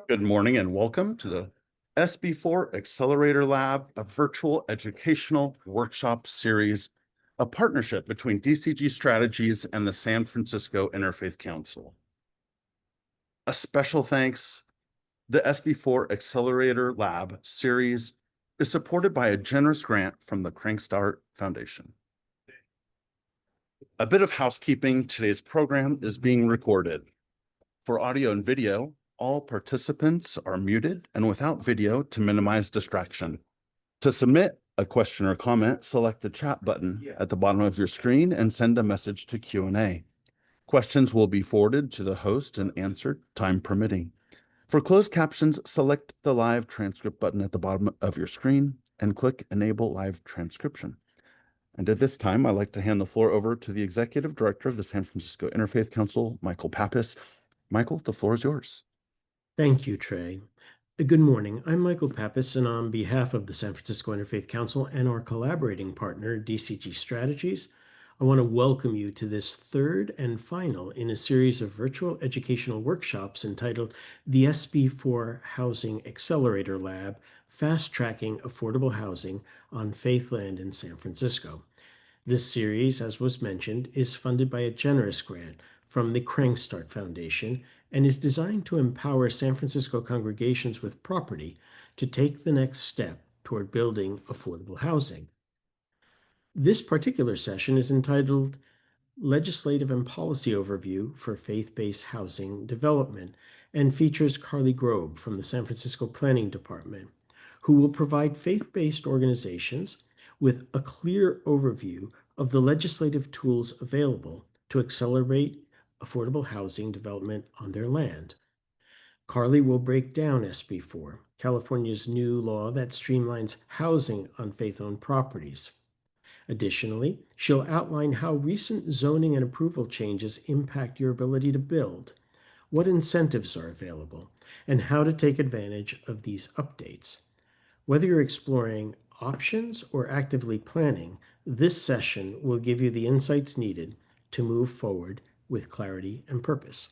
Good morning and welcome to the SB4 Accelerator Lab, a virtual educational workshop series, a partnership between DCG Strategies and the San Francisco Interfaith Council. A special thanks, the SB4 Accelerator Lab series is supported by a generous grant from the Crankstart Foundation. A bit of housekeeping, today's program is being recorded. For audio and video, all participants are muted and without video to minimize distraction. To submit a question or comment, select the chat button at the bottom of your screen and send a message to Q&A. Questions will be forwarded to the host and answered, time permitting. For closed captions, select the live transcript button at the bottom of your screen and click Enable Live Transcription. And at this time, I'd like to hand the floor over to the Executive Director of the San Francisco Interfaith Council, Michael Pappas. Michael, the floor is yours. Thank you, Trey. Good morning. I'm Michael Pappas, and on behalf of the San Francisco Interfaith Council and our collaborating partner, DCG Strategies, I want to welcome you to this third and final in a series of virtual educational workshops entitled the SB4 Housing Accelerator Lab, Fast Tracking Affordable Housing on Faith Land in San Francisco. This series, as was mentioned, is funded by a generous grant from the Crankstart Foundation and is designed to empower San Francisco congregations with property to take the next step toward building affordable housing. This particular session is entitled Legislative and Policy Overview for Faith-Based Housing Development and features Carly Grob from the San Francisco Planning Department, who will provide faith-based organizations with a clear overview of the legislative tools available to accelerate affordable housing development on their land. Carly will break down SB4, California's new law that streamlines housing on faith-owned properties. Additionally, she'll outline how recent zoning and approval changes impact your ability to build, what incentives are available, and how to take advantage of these updates. Whether you're exploring options or actively planning, this session will give you the insights needed to move forward with clarity and purpose.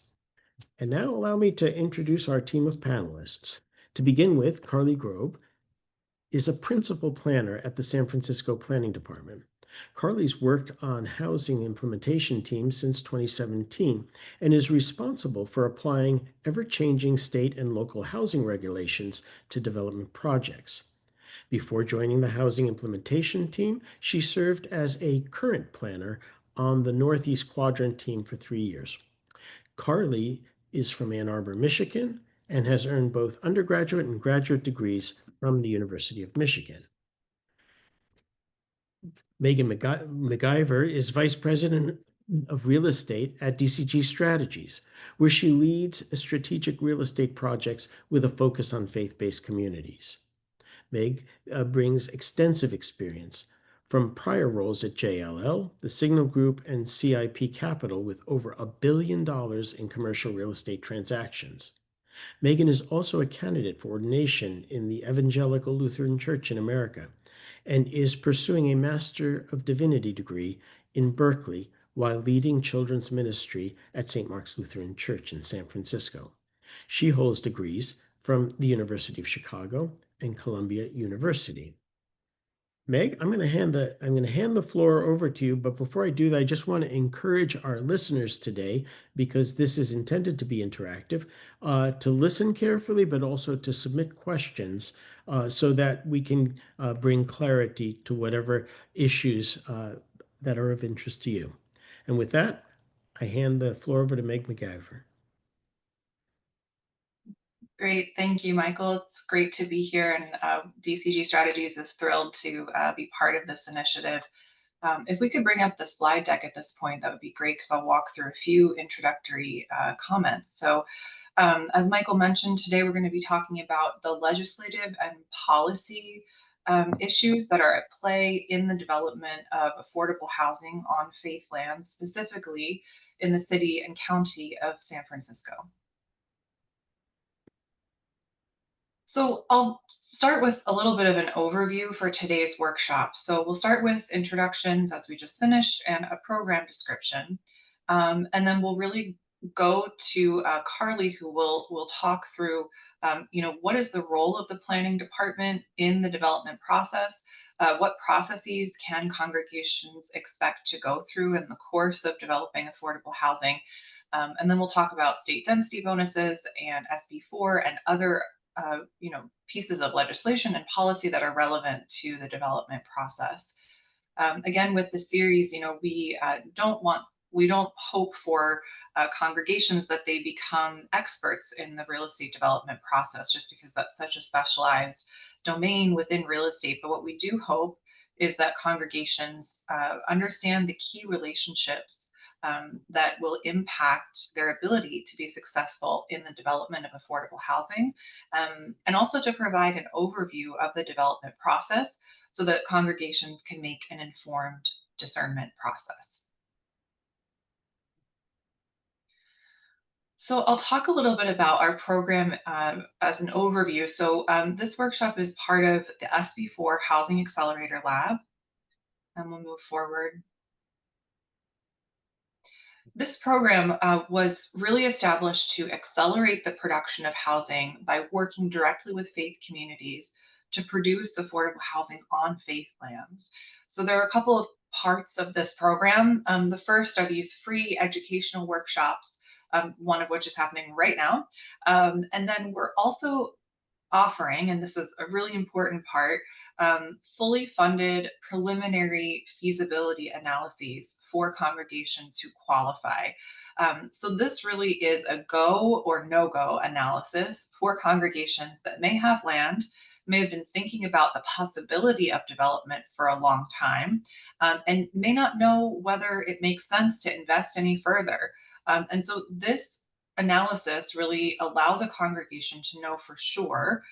And now allow me to introduce our team of panelists. To begin with, Carly Grob is a principal planner at the San Francisco Planning Department. Carly's worked on housing implementation teams since 2017 and is responsible for applying ever-changing state and local housing regulations to development projects. Before joining the housing implementation team, she served as a current planner on the Northeast Quadrant team for 3 years. Carly is from Ann Arbor, Michigan, and has earned both undergraduate and graduate degrees from the University of Michigan. Megan McIver is Vice President of Real Estate at DCG Strategies, where she leads strategic real estate projects with a focus on faith-based communities. Meg brings extensive experience from prior roles at JLL, the Signal Group, and CIP Capital with over $1 billion in commercial real estate transactions. Megan is also a candidate for ordination in the Evangelical Lutheran Church in America and is pursuing a Master of Divinity degree in Berkeley while leading children's ministry at St. Mark's Lutheran Church in San Francisco. She holds degrees from the University of Chicago and Columbia University. Meg, I'm going to hand the floor over to you, but before I do that, I just want to encourage our listeners today, because this is intended to be interactive, to listen carefully, but also to submit questions so that we can bring clarity to whatever issues that are of interest to you. And with that, I hand the floor over to Meg McIver. Great. Thank you, Michael. It's great to be here, and DCG Strategies is thrilled to be part of this initiative. If we could bring up the slide deck at this point, that would be great, because I'll walk through a few introductory comments. So as Michael mentioned, today we're going to be talking about the legislative and policy issues that are at play in the development of affordable housing on faith lands, specifically in the city and county of San Francisco. So I'll start with a little bit of an overview for today's workshop. So we'll start with introductions, as we just finished, and a program description. And then we'll really go to Carly, who will talk through, what is the role of the planning department in the development process? What processes can congregations expect to go through in the course of developing affordable housing? And then we'll talk about state density bonuses and SB4 and other pieces of legislation and policy that are relevant to the development process. Again, with the series, we don't hope for congregations that they become experts in the real estate development process, just because that's such a specialized domain within real estate. But what we do hope is that congregations understand the key relationships that will impact their ability to be successful in the development of affordable housing, and also to provide an overview of the development process so that congregations can make an informed discernment process. So I'll talk a little bit about our program as an overview. So this workshop is part of the SB4 Housing Accelerator Lab, and we'll move forward. This program was really established to accelerate the production of housing by working directly with faith communities to produce affordable housing on faith lands. So there are a couple of parts of this program. The first are these free educational workshops, one of which is happening right now. And then we're also offering, and this is a really important part, fully funded preliminary feasibility analyses for congregations who qualify. So this really is a go or no-go analysis for congregations that may have land, may have been thinking about the possibility of development for a long time, and may not know whether it makes sense to invest any further. And so this analysis really allows a congregation to know for sure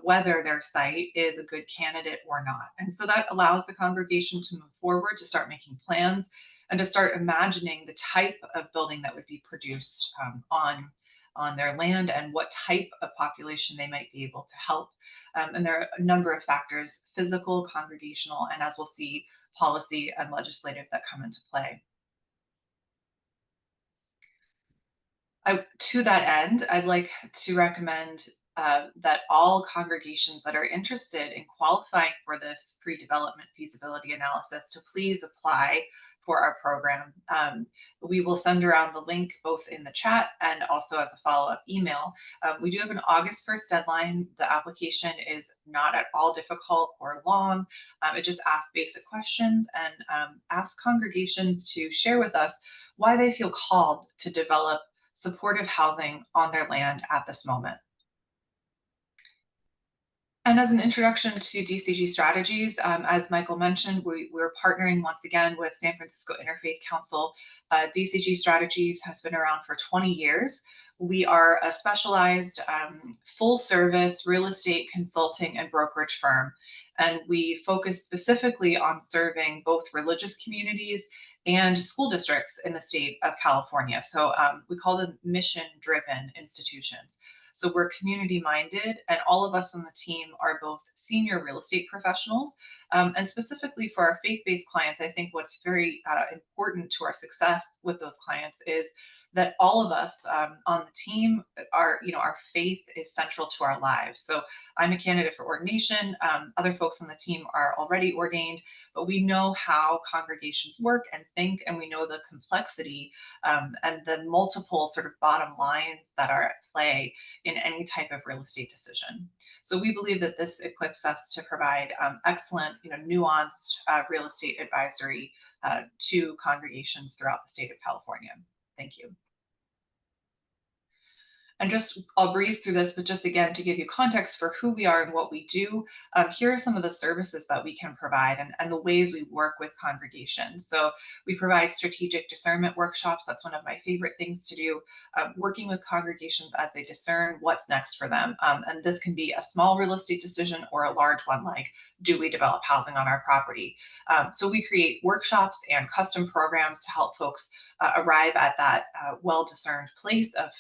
whether their site is a good candidate or not. And so that allows the congregation to move forward, to start making plans, and to start imagining the type of building that would be produced on their land and what type of population they might be able to help. And there are a number of factors, physical, congregational, and as we'll see, policy and legislative that come into play. To that end, I'd like to recommend that all congregations that are interested in qualifying for this pre-development feasibility analysis to please apply for our program. We will send around the link both in the chat and also as a follow-up email. We do have an August 1st deadline. The application is not at all difficult or long. It just asks basic questions and asks congregations to share with us why they feel called to develop supportive housing on their land at this moment. And as an introduction to DCG strategies, as Michael mentioned, we're partnering once again with San Francisco Interfaith Council. DCG strategies has been around for 20 years. We are a specialized full service real estate consulting and brokerage firm. And we focus specifically on serving both religious communities and school districts in the state of California. So we call them mission-driven institutions. So we're community minded, and all of us on the team are both senior real estate professionals. And specifically for our faith-based clients, I think what's very important to our success with those clients is that all of us on the team are, our faith is central to our lives. So I'm a candidate for ordination. Other folks on the team are already ordained, but we know how congregations work and think, and we know the complexity and the multiple sort of bottom lines that are at play in any type of real estate decision. So we believe that this equips us to provide excellent, nuanced real estate advisory to congregations throughout the state of California. Thank you. And I'll breeze through this, but just again, to give you context for who we are and what we do, here are some of the services that we can provide and the ways we work with congregations. So we provide strategic discernment workshops. That's one of my favorite things to do, working with congregations as they discern what's next for them. And this can be a small real estate decision or a large one, like, do we develop housing on our property? So we create workshops and custom programs to help folks arrive at that well-discerned place of,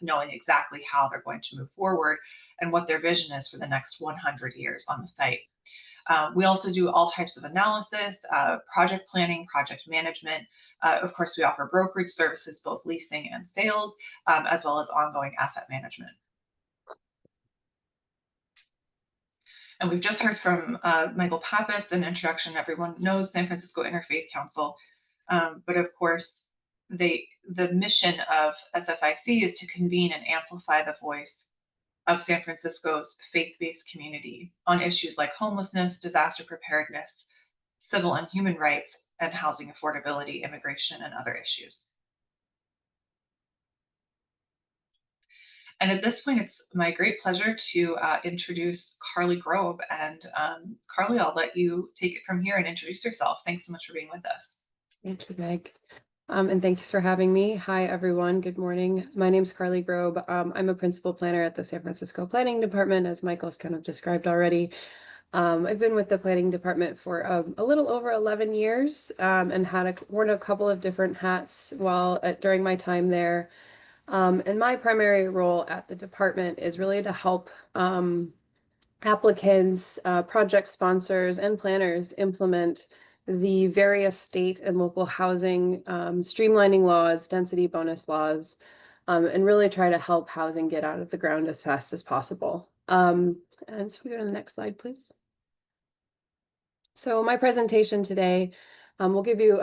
knowing exactly how they're going to move forward and what their vision is for the next 100 years on the site. We also do all types of analysis, project planning, project management. Of course, we offer brokerage services, both leasing and sales, as well as ongoing asset management. And we've just heard from Michael Pappas, an introduction. Everyone knows San Francisco Interfaith Council. But of course, the mission of SFIC is to convene and amplify the voice of San Francisco's faith-based community on issues like homelessness, disaster preparedness, civil and human rights, and housing affordability, immigration, and other issues. And at this point, it's my great pleasure to introduce Carly Grob. And Carly, I'll let you take it from here and introduce yourself. Thanks so much for being with us. Thank you, Meg. And thanks for having me. Hi, everyone. Good morning. My name's Carly Grob. I'm a principal planner at the San Francisco Planning Department, as Michael's kind of described already. I've been with the planning department for a little over 11 years and worn a couple of different hats during my time there. And my primary role at the department is really to help applicants, project sponsors, and planners implement the various state and local housing streamlining laws, density bonus laws, and really try to help housing get out of the ground as fast as possible. And so we go to the next slide, please. So my presentation today, we'll give you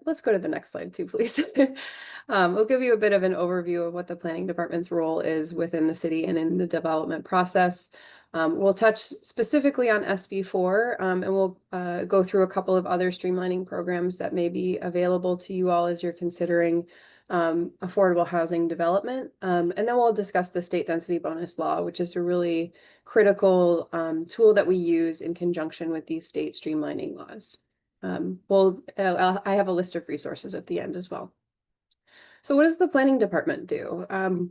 let's go to the next slide too, please. We'll give you a bit of an overview of what the planning department's role is within the city and in the development process. We'll touch specifically on SB4, and we'll go through a couple of other streamlining programs that may be available to you all as you're considering affordable housing development. And then we'll discuss the state density bonus law, which is a really critical tool that we use in conjunction with these state streamlining laws. I have a list of resources at the end as well. So what does the planning department do?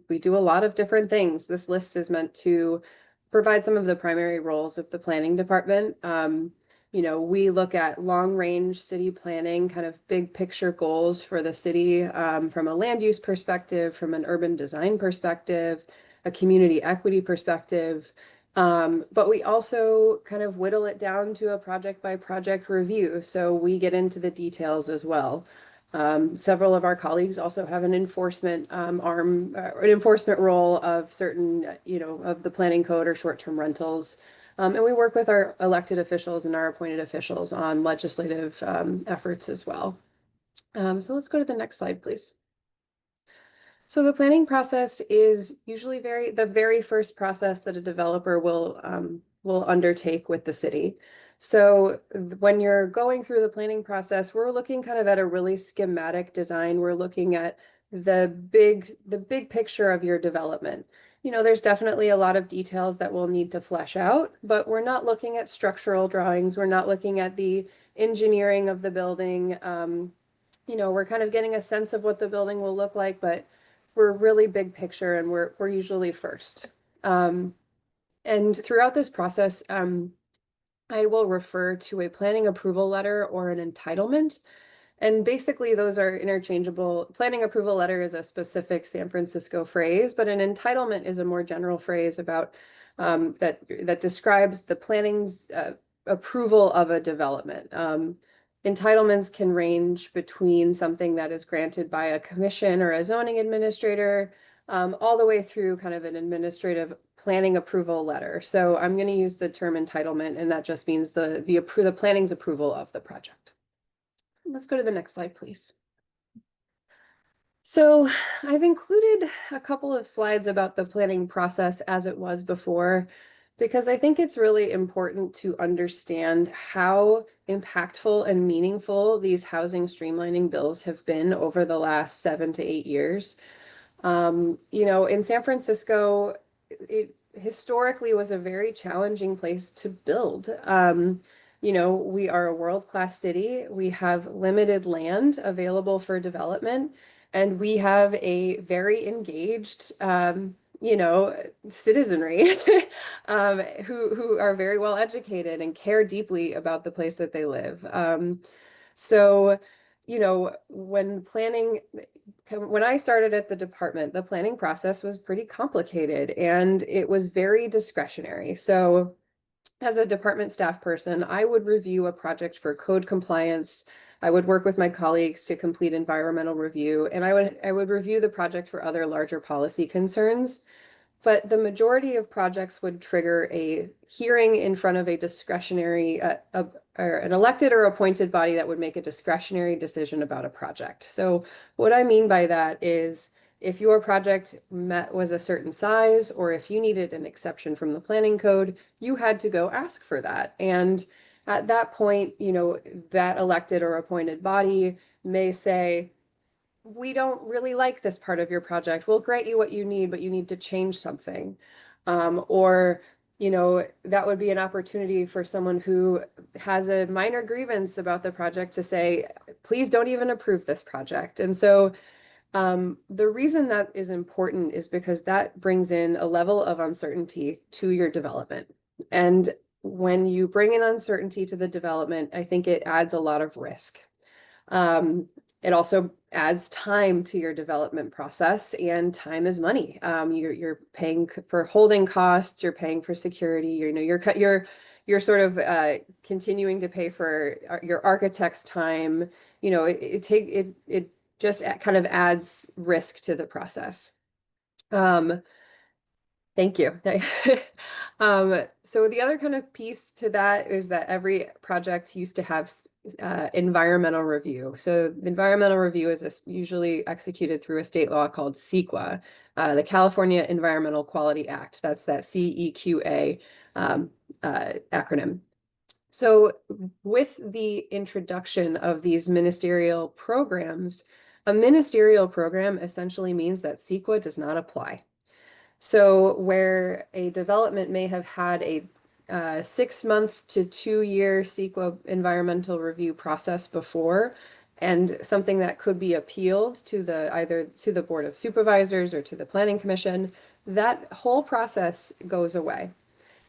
We do a lot of different things. This list is meant to provide some of the primary roles of the planning department. We look at long-range city planning, kind of big picture goals for the city from a land use perspective, from an urban design perspective, a community equity perspective. But we also kind of whittle it down to a project-by-project review. So we get into the details as well. Several of our colleagues also have an enforcement enforcement role of certain, of the planning code or short-term rentals. And we work with our elected officials and our appointed officials on legislative efforts as well. So let's go to the next slide, please. So the planning process is usually the very first process that a developer will undertake with the city. So when you're going through the planning process, we're looking kind of at a really schematic design. We're looking at the big picture of your development. There's definitely a lot of details that we'll need to flesh out, but we're not looking at structural drawings. We're not looking at the engineering of the building. We're kind of getting a sense of what the building will look like, but we're really big picture, and we're usually first. And throughout this process, I will refer to a planning approval letter or an entitlement. And basically those are interchangeable. Planning approval letter is a specific San Francisco phrase, but an entitlement is a more general phrase about that describes the planning's approval of a development. Entitlements can range between something that is granted by a commission or a zoning administrator, all the way through kind of an administrative planning approval letter. So I'm going to use the term entitlement, and that just means the planning's approval of the project. Let's go to the next slide, please. So I've included a couple of slides about the planning process as it was before, because I think it's really important to understand how impactful and meaningful these housing streamlining bills have been over the last 7 to 8 years. In San Francisco, it historically was a very challenging place to build. We are a world-class city. We have limited land available for development, and we have a very engaged, citizenry who are very well educated and care deeply about the place that they live. When I started at the department, the planning process was pretty complicated and it was very discretionary. So as a department staff person, I would review a project for code compliance. I would work with my colleagues to complete environmental review, and I would review the project for other larger policy concerns. But the majority of projects would trigger a hearing in front of a discretionary, or an elected or appointed body that would make a discretionary decision about a project. So what I mean by that is if your project was a certain size, or if you needed an exception from the planning code, you had to go ask for that. And at that point, that elected or appointed body may say, we don't really like this part of your project. We'll grant you what you need, but you need to change something. Or, that would be an opportunity for someone who has a minor grievance about the project to say, please don't even approve this project. And so the reason that is important is because that brings in a level of uncertainty to your development. And when you bring in uncertainty to the development, I think it adds a lot of risk. It also adds time to your development process, and time is money. You're paying for holding costs, you're paying for security, you're sort of continuing to pay for your architect's time. It just kind of adds risk to the process. Thank you. So the other kind of piece to that is that every project used to have environmental review. So the environmental review is usually executed through a state law called CEQA, the California Environmental Quality Act. That's that CEQA acronym. So with the introduction of these ministerial programs, a ministerial program essentially means that CEQA does not apply. So where a development may have had a 6-month to 2-year CEQA environmental review process before, and something that could be appealed to either to the Board of Supervisors or to the Planning Commission, that whole process goes away.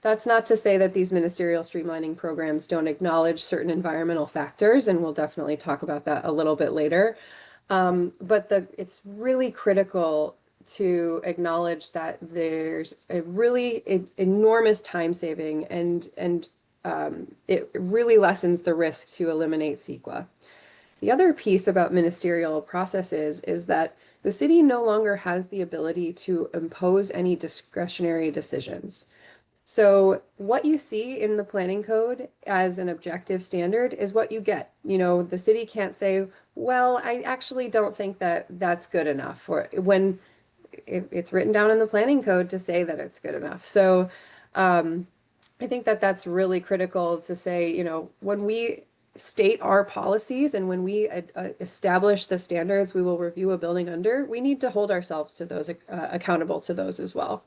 That's not to say that these ministerial streamlining programs don't acknowledge certain environmental factors, and we'll definitely talk about that a little bit later. But it's really critical to acknowledge that there's a really enormous time saving, and it really lessens the risk to eliminate CEQA. The other piece about ministerial processes is that the city no longer has the ability to impose any discretionary decisions. So what you see in the planning code as an objective standard is what you get. The city can't say, well, I actually don't think that that's good enough, or when it's written down in the planning code to say that it's good enough. So I think that that's really critical to say, when we state our policies and when we establish the standards we will review a building under, we need to hold ourselves to those, accountable to those as well.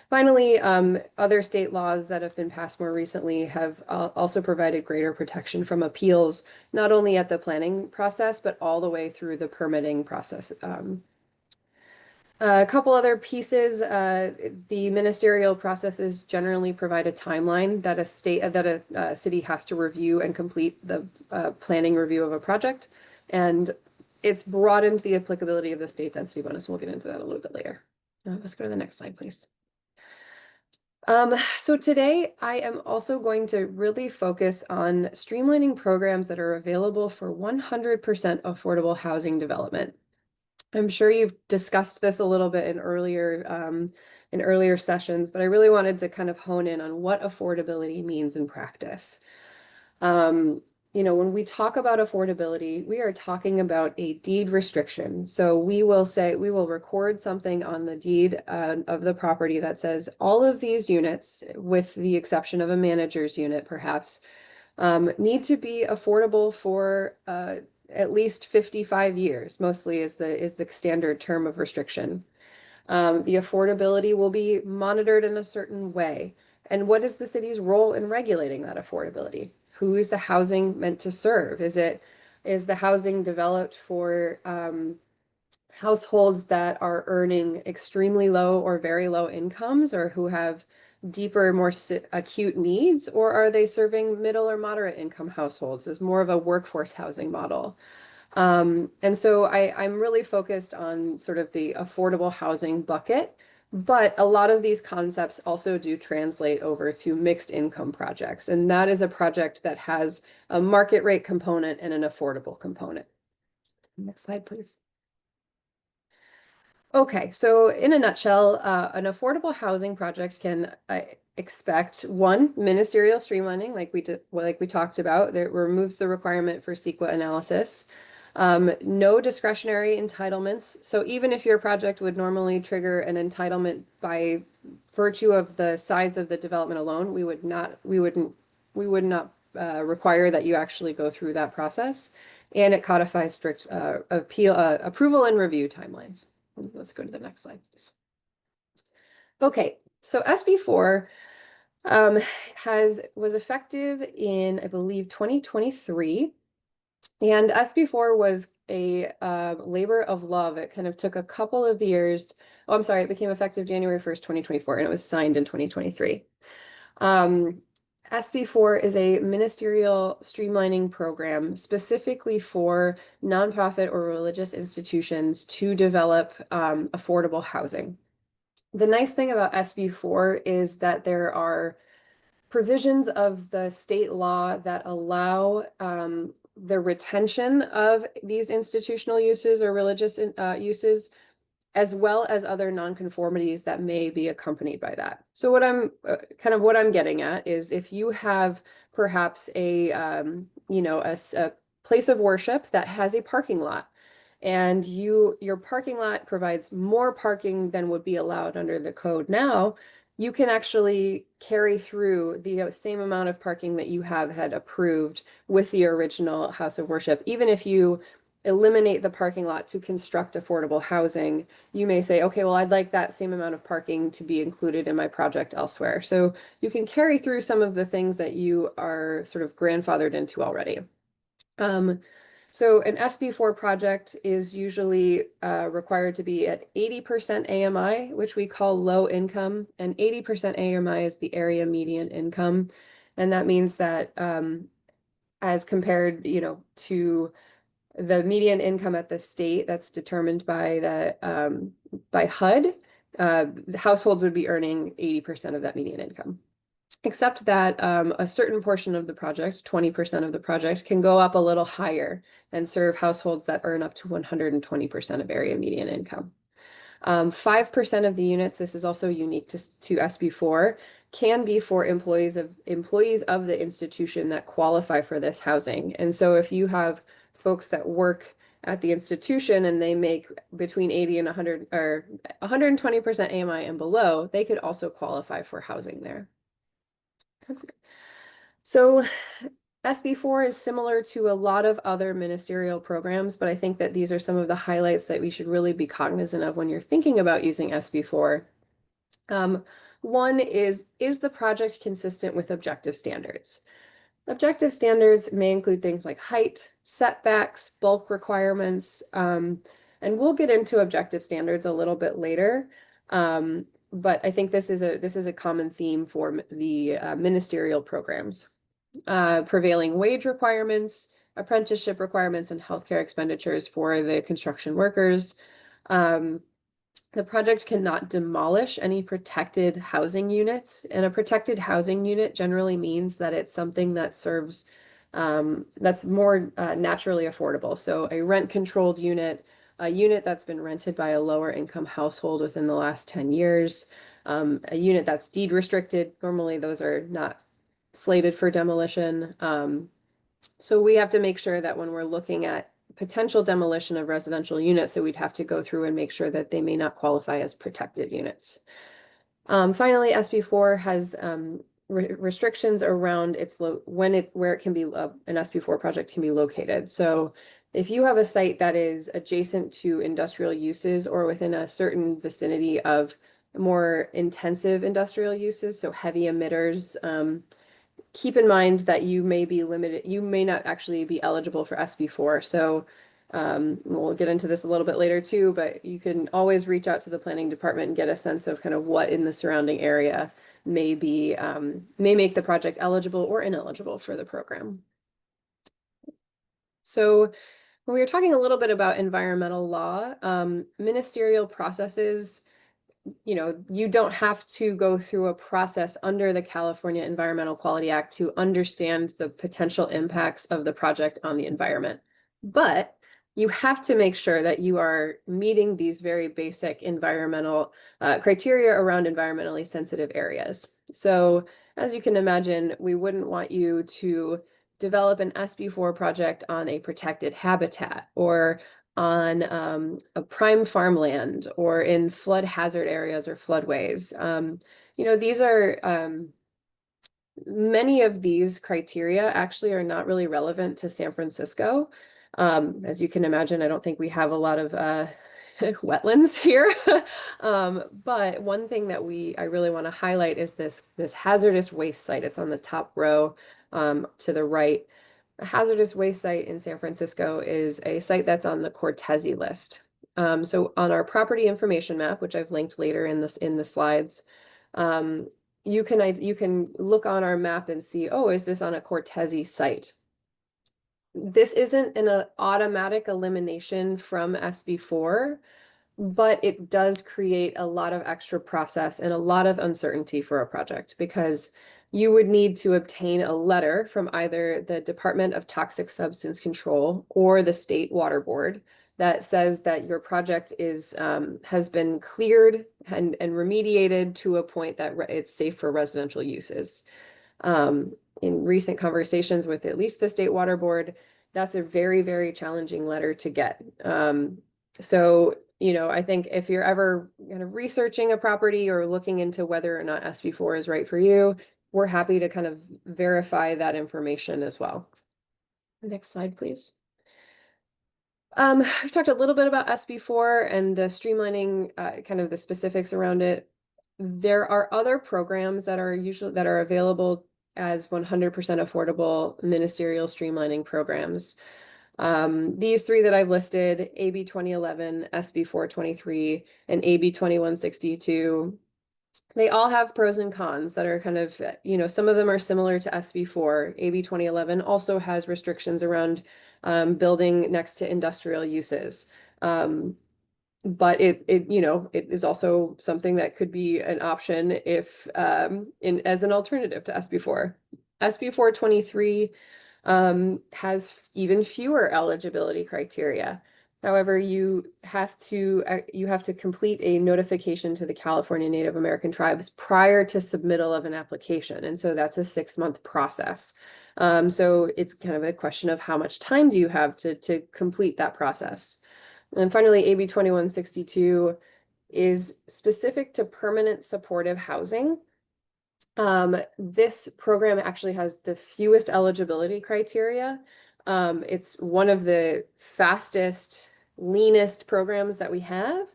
Finally, other state laws that have been passed more recently have also provided greater protection from appeals, not only at the planning process, but all the way through the permitting process. A couple other pieces, the ministerial processes generally provide a timeline that a city has to review and complete the planning review of a project. And it's broadened the applicability of the state density bonus. We'll get into that a little bit later. Let's go to the next slide, please. So today I am also going to really focus on streamlining programs that are available for 100% affordable housing development. I'm sure you've discussed this a little bit in earlier sessions, but I really wanted to kind of hone in on what affordability means in practice. When we talk about affordability, we are talking about a deed restriction. So we will record something on the deed of the property that says all of these units, with the exception of a manager's unit perhaps, need to be affordable for at least 55 years, mostly is the standard term of restriction. The affordability will be monitored in a certain way. And what is the city's role in regulating that affordability? Who is the housing meant to serve? Is the housing developed for households that are earning extremely low or very low incomes, or who have deeper, more acute needs, or are they serving middle or moderate income households as more of a workforce housing model? And so I'm really focused on sort of the affordable housing bucket, But a lot of these concepts also do translate over to mixed income projects. And that is a project that has a market rate component and an affordable component. Next slide, please. Okay, so in a nutshell, an affordable housing project can expect one, ministerial streamlining, like we talked about, that removes the requirement for CEQA analysis. No discretionary entitlements. So even if your project would normally trigger an entitlement by virtue of the size of the development alone, we would not require that you actually go through that process. And it codifies strict approval and review timelines. Let's go to the next slide, please. Okay, so SB4 was effective in, I believe, 2023. And SB4 was a labor of love. It kind of took a couple of years. Oh, I'm sorry, it became effective January 1st, 2024, and it was signed in 2023. SB4 is a ministerial streamlining program specifically for nonprofit or religious institutions to develop affordable housing. The nice thing about SB4 is that there are provisions of the state law that allow the retention of these institutional uses or religious uses, as well as other nonconformities that may be accompanied by that. So what I'm getting at is if you have perhaps a place of worship that has a parking lot, and your parking lot provides more parking than would be allowed under the code now, you can actually carry through the same amount of parking that you have had approved with the original house of worship. Even if you eliminate the parking lot to construct affordable housing, you may say, okay, well, I'd like that same amount of parking to be included in my project elsewhere. So you can carry through some of the things that you are sort of grandfathered into already. So an SB4 project is usually required to be at 80% AMI, which we call low income, and 80% AMI is the area median income. And that means that as compared, to the median income at the state that's determined by the by HUD, the households would be earning 80% of that median income. Except that a certain portion of the project, 20% of the project, can go up a little higher and serve households that earn up to 120% of area median income. 5% of the units, this is also unique to SB4, can be for employees of the institution that qualify for this housing. And so if you have folks that work at the institution and they make between 80 and 100 or 120% AMI and below, they could also qualify for housing there. So SB4 is similar to a lot of other ministerial programs, but I think that these are some of the highlights that we should really be cognizant of when you're thinking about using SB4. One is the project consistent with objective standards? Objective standards may include things like height, setbacks, bulk requirements, and we'll get into objective standards a little bit later. But I think this is a common theme for the ministerial programs. Prevailing wage requirements, apprenticeship requirements, and healthcare expenditures for the construction workers. The project cannot demolish any protected housing units, and a protected housing unit generally means that it's something that serves that's more naturally affordable. So a rent-controlled unit, a unit that's been rented by a lower income household within the last 10 years, a unit that's deed restricted. Normally those are not slated for demolition. So we have to make sure that when we're looking at potential demolition of residential units, that we'd have to go through and make sure that they may not qualify as protected units. Finally, SB4 has restrictions around where it can be an SB4 project can be located. So if you have a site that is adjacent to industrial uses or within a certain vicinity of more intensive industrial uses, so heavy emitters, keep in mind that you may be limited, you may not actually be eligible for SB4. So we'll get into this a little bit later too, but you can always reach out to the planning department and get a sense of kind of what in the surrounding area may make the project eligible or ineligible for the program. So when we were talking a little bit about environmental law, ministerial processes you don't have to go through a process under the California Environmental Quality Act to understand the potential impacts of the project on the environment. But you have to make sure that you are meeting these very basic environmental criteria around environmentally sensitive areas. So as you can imagine, we wouldn't want you to develop an SB4 project on a protected habitat or on a prime farmland or in flood hazard areas or floodways. These are many of these criteria actually are not really relevant to San Francisco. As you can imagine, I don't think we have a lot of wetlands here. But one thing that I really want to highlight is this hazardous waste site. It's on the top row to the right. A hazardous waste site in San Francisco is a site that's on the Cortese list. So on our property information map, which I've linked later in the slides, you can look on our map and see, oh, is this on a Cortese site? This isn't an automatic elimination from SB4, but it does create a lot of extra process and a lot of uncertainty for a project because you would need to obtain a letter from either the Department of Toxic Substance Control or the State Water Board that says that your project has been cleared and remediated to a point that it's safe for residential uses. In recent conversations with at least the State Water Board, that's a very, very challenging letter to get. So I think if you're ever kind of researching a property or looking into whether or not SB4 is right for you, we're happy to kind of verify that information as well. Next slide, please. We've talked a little bit about SB4 and the streamlining, kind of the specifics around it. There are other programs that are available as 100% affordable ministerial streamlining programs. These three that I've listed, AB 2011, SB 423, and AB 2162, they all have pros and cons that are kind of, some of them are similar to SB4. AB 2011 also has restrictions around building next to industrial uses. But it is also something that could be an option if as an alternative to SB4. SB 423 has even fewer eligibility criteria. However, you have to complete a notification to the California Native American tribes prior to submittal of an application, and so that's a 6-month process. So it's kind of a question of how much time do you have to complete that process. And finally, AB 2162 is specific to permanent supportive housing. This program actually has the fewest eligibility criteria. It's one of the fastest, leanest programs that we have,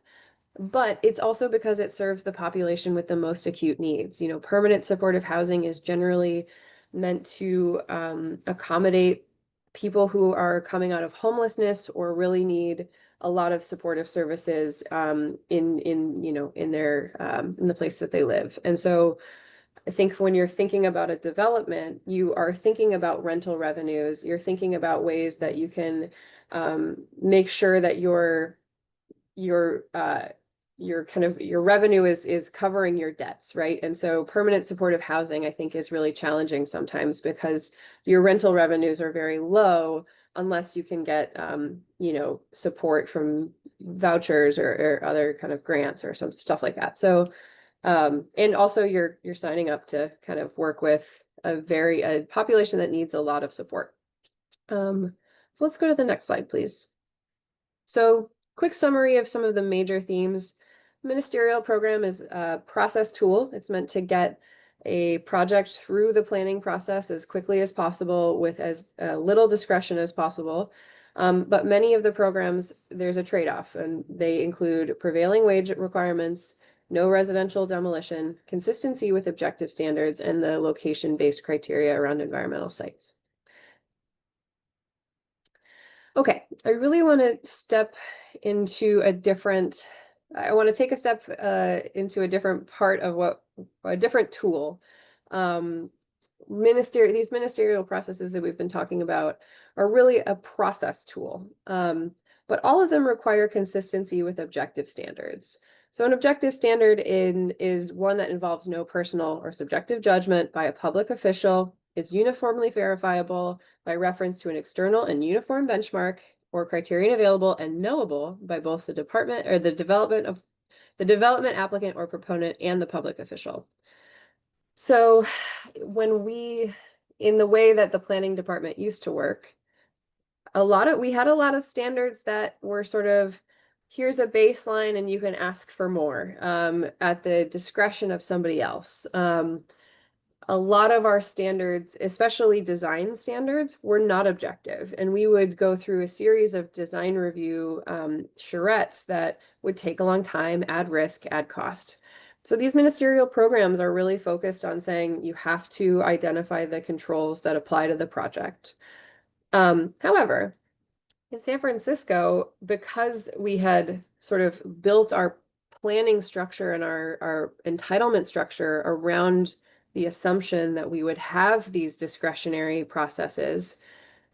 but it's also because it serves the population with the most acute needs. Permanent supportive housing is generally meant to accommodate people who are coming out of homelessness or really need a lot of supportive services in the place that they live. And so I think when you're thinking about a development, you are thinking about rental revenues. You're thinking about ways that you can make sure that your revenue is covering your debts, right? And so permanent supportive housing, I think, is really challenging sometimes because your rental revenues are very low unless you can get support from vouchers or other kind of grants or some stuff like that. So and also you're signing up to kind of work with a population that needs a lot of support. So let's go to the next slide, please. So quick summary of some of the major themes. Ministerial program is a process tool. It's meant to get a project through the planning process as quickly as possible with as little discretion as possible. But many of the programs, there's a trade-off, and they include prevailing wage requirements, no residential demolition, consistency with objective standards, and the location-based criteria around environmental sites. Okay, I really want to step into I want to take a step into a different part of a different tool. These ministerial processes that we've been talking about are really a process tool. but all of them require consistency with objective standards. So an objective standard is one that involves no personal or subjective judgment by a public official, is uniformly verifiable by reference to an external and uniform benchmark or criterion available and knowable by both the department or the development applicant or proponent and the public official. So in the way that the planning department used to work, we had a lot of standards that were sort of, here's a baseline and you can ask for more at the discretion of somebody else. A lot of our standards, especially design standards, were not objective. And we would go through a series of design review charrettes that would take a long time, add risk, add cost. So these ministerial programs are really focused on saying you have to identify the controls that apply to the project. However, in San Francisco, because we had sort of built our planning structure and our entitlement structure around the assumption that we would have these discretionary processes,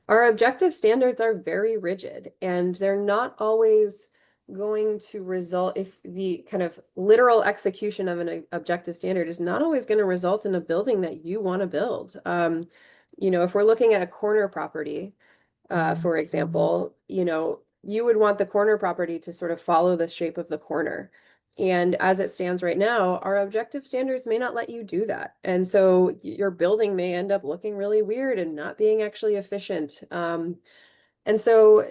our objective standards are very rigid, and they're not always going to result, if the kind of literal execution of an objective standard is not always going to result in a building that you want to build. If we're looking at a corner property, for example, you would want the corner property to sort of follow the shape of the corner. And as it stands right now, our objective standards may not let you do that. And so your building may end up looking really weird and not being actually efficient. And so,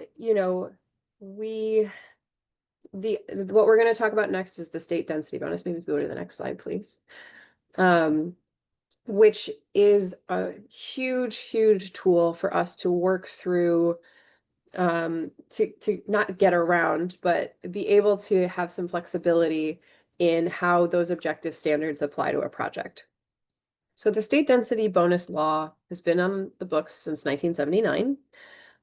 what we're going to talk about next is the state density bonus. Maybe go to the next slide, please. Which is a huge, huge tool for us to work through, to not get around, but be able to have some flexibility in how those objective standards apply to a project. So the state density bonus law has been on the books since 1979.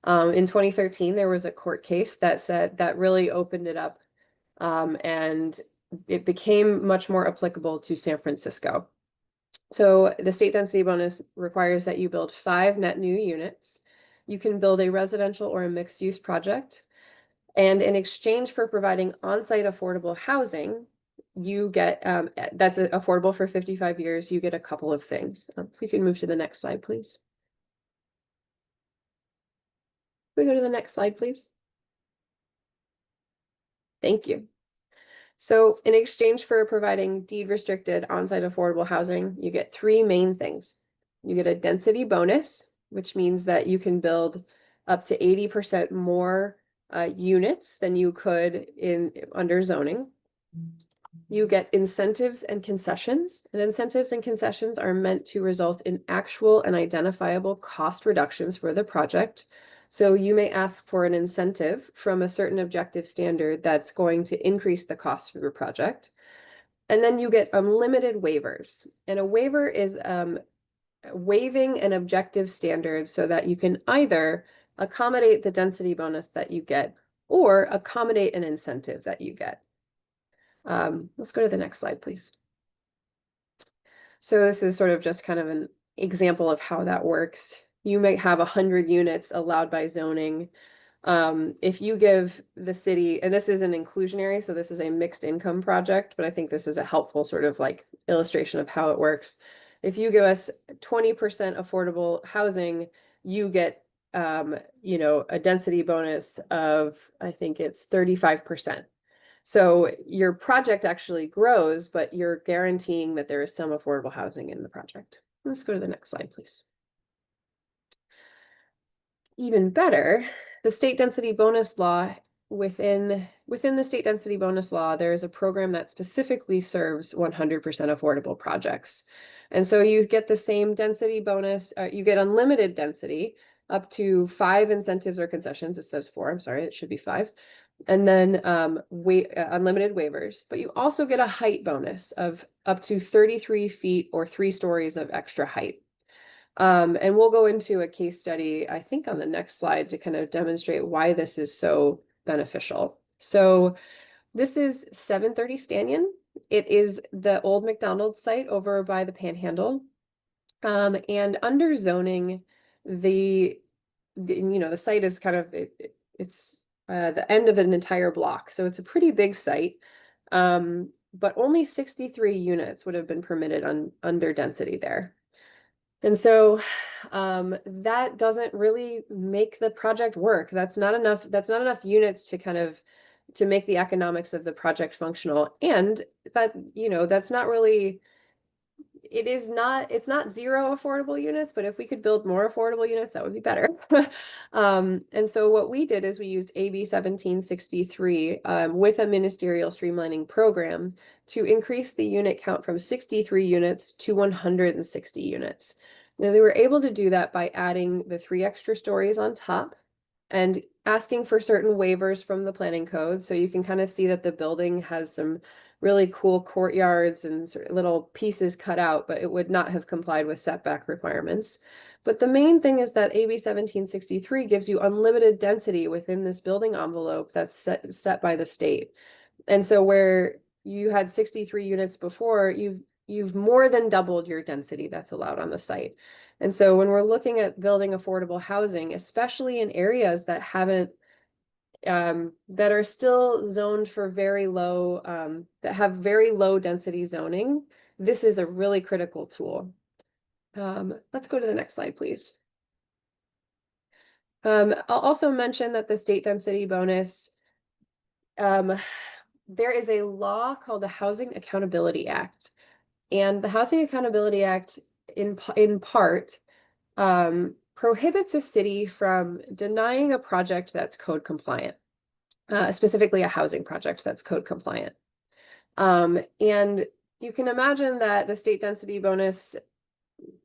In 2013, there was a court case that really opened it up, and it became much more applicable to San Francisco. So the state density bonus requires that you build 5 net new units. You can build a residential or a mixed use project. And in exchange for providing on-site affordable housing, you get, that's affordable for 55 years, you get a couple of things. If we can move to the next slide, please. Can we go to the next slide, please? Thank you. So in exchange for providing deed restricted on-site affordable housing, you get 3 main things. You get a density bonus, which means that you can build up to 80% more units than you could under zoning. You get incentives and concessions, and incentives and concessions are meant to result in actual and identifiable cost reductions for the project. So you may ask for an incentive from a certain objective standard that's going to increase the cost for your project. And then you get unlimited waivers. And a waiver is waiving an objective standard so that you can either accommodate the density bonus that you get or accommodate an incentive that you get. Let's go to the next slide, please. So this is sort of just kind of an example of how that works. You might have 100 units allowed by zoning. If you give the city, and this is an inclusionary, so this is a mixed income project, but I think this is a helpful sort of like illustration of how it works. If you give us 20% affordable housing, you get, a density bonus of, I think it's 35%. So your project actually grows, but you're guaranteeing that there is some affordable housing in the project. Let's go to the next slide, please. Even better, the state density bonus law, within the state density bonus law, there is a program that specifically serves 100% affordable projects. And so you get the same density bonus, you get unlimited density up to 5 incentives or concessions. It says 4, I'm sorry, it should be 5. And then unlimited waivers, but you also get a height bonus of up to 33 feet or 3 stories of extra height. And we'll go into a case study, I think on the next slide, to kind of demonstrate why this is so beneficial. So this is 730 Stanion. It is the old McDonald's site over by the Panhandle. And under zoning, the site is kind of, it's the end of an entire block. So it's a pretty big site. But only 63 units would have been permitted under density there. And so that doesn't really make the project work. That's not enough units to kind of to make the economics of the project functional. And that, that's not really it's not zero affordable units, but if we could build more affordable units, that would be better. And so what we did is we used AB 1763 with a ministerial streamlining program to increase the unit count from 63 units to 160 units. Now they were able to do that by adding the 3 extra stories on top and asking for certain waivers from the planning code. So you can kind of see that the building has some really cool courtyards and sort of little pieces cut out, but it would not have complied with setback requirements. But the main thing is that AB 1763 gives you unlimited density within this building envelope that's set by the state. And so where you had 63 units before, you've more than doubled your density that's allowed on the site. And so when we're looking at building affordable housing, especially in areas that haven't that are still zoned for very low, that have very low density zoning, this is a really critical tool. Let's go to the next slide, please. I'll also mention that the state density bonus, there is a law called the Housing Accountability Act. And the Housing Accountability Act, in part, prohibits a city from denying a project that's code compliant, specifically a housing project that's code compliant. And you can imagine that the state density bonus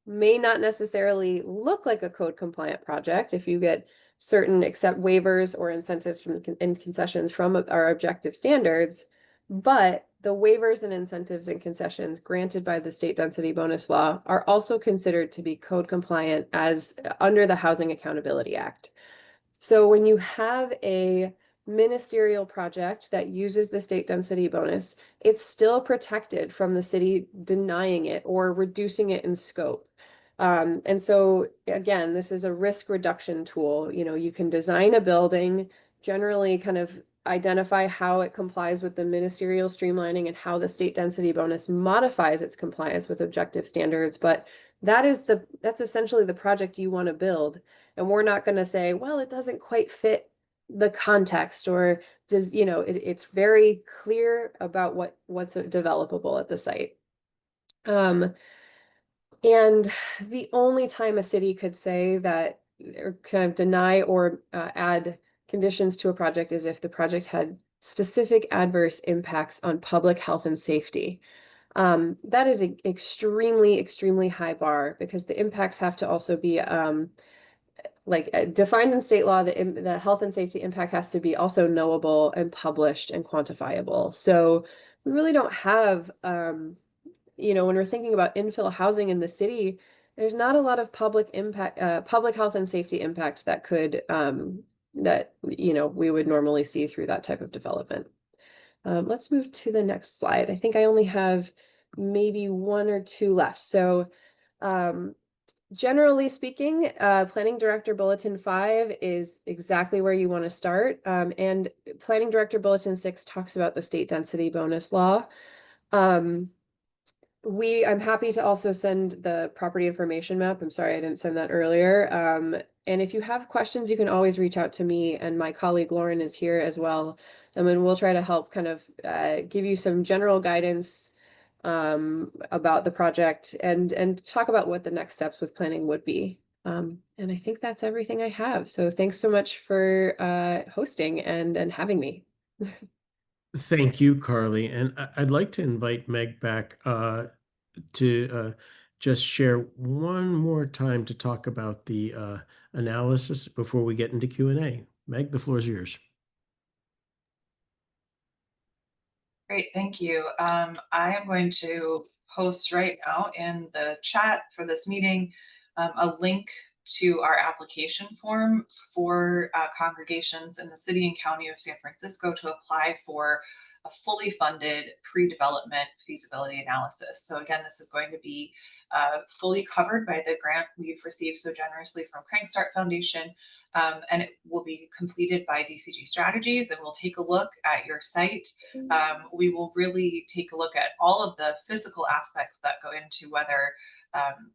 may not necessarily look like a code compliant project if you get certain waivers or incentives and concessions from our objective standards, but the waivers and incentives and concessions granted by the state density bonus law are also considered to be code compliant as under the Housing Accountability Act. So when you have a ministerial project that uses the state density bonus, it's still protected from the city denying it or reducing it in scope. And so again, this is a risk reduction tool. You can design a building, generally kind of identify how it complies with the ministerial streamlining and how the state density bonus modifies its compliance with objective standards. But that's essentially the project you want to build. And we're not going to say, well, it doesn't quite fit the context, or does, it's very clear about what's developable at the site. And the only time a city could say that or kind of deny or add conditions to a project is if the project had specific adverse impacts on public health and safety. That is an extremely, extremely high bar because the impacts have to also be defined in state law. The health and safety impact has to be also knowable and published and quantifiable. So we really don't have when we're thinking about infill housing in the city, there's not a lot of public health and safety impact that could we would normally see through that type of development. Let's move to the next slide. I think I only have maybe 1 or 2 left. So generally speaking, Planning Director Bulletin 5 is exactly where you want to start. And Planning Director Bulletin 6 talks about the state density bonus law. I'm happy to also send the property information map. I'm sorry I didn't send that earlier. And if you have questions, you can always reach out to me, and my colleague Lauren is here as well. And we'll try to help kind of give you some general guidance about the project and talk about what the next steps with planning would be. And I think that's everything I have. So thanks so much for hosting and having me. Thank you, Carly. And I'd like to invite Meg back to just share one more time to talk about the analysis before we get into Q&A. Meg, the floor is yours. Great, thank you. I am going to post right now in the chat for this meeting a link to our application form for congregations in the city and county of San Francisco to apply for a fully funded pre-development feasibility analysis. So again, this is going to be fully covered by the grant we've received so generously from Crankstart Foundation, and it will be completed by DCG Strategies, and we'll take a look at your site. We will really take a look at all of the physical aspects that go into whether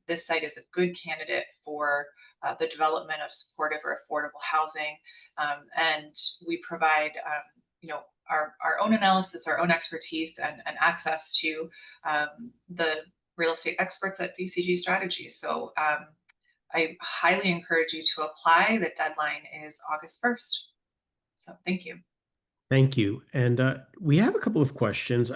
this site is a good candidate for the development of supportive or affordable housing, and we provide our own analysis, our own expertise, and access to the real estate experts at DCG Strategies. So I highly encourage you to apply. The deadline is August 1st. So thank you. Thank you. And we have a couple of questions.